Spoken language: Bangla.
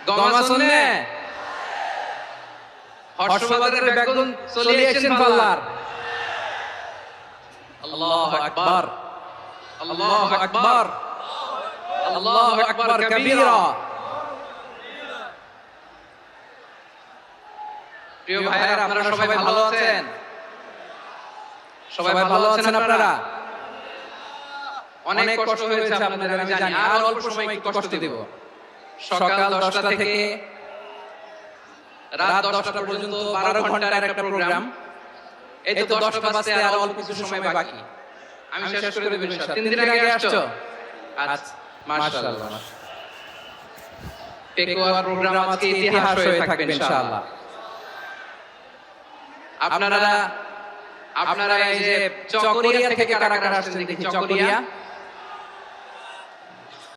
গমা শুননে হর্ষবাজারের বেগুন চলে এসেছেন পাল্লার। আল্লাহু আকবার, আল্লাহু আকবার, আল্লাহু আকবার কবীরা। প্রিয় ভাইরা, আপনারা সবাই ভালো আছেন? সবাই ভালো আছেন আপনারা? অনেক কষ্ট হয়েছে আপনাদের, আমি জানি। আর অল্প সময় একটু কষ্ট দেব। সকাল 10টা থেকে রাত 10টা পর্যন্ত 12 ঘন্টার একটা প্রোগ্রাম। এই তো 10টা বাজতে আর অল্প কিছু সময় বাকি। আমি শেষ করে দেব ইনশাআল্লাহ। 3 দিন আগে আসছো? আচ্ছা, মাশাআল্লাহ। পেকুয়ার প্রোগ্রাম আজকে ইতিহাস হয়ে থাকবে ইনশাআল্লাহ। আপনারা এই যে চকরিয়া থেকে কারা কারা আসছেন দেখি। চকরিয়া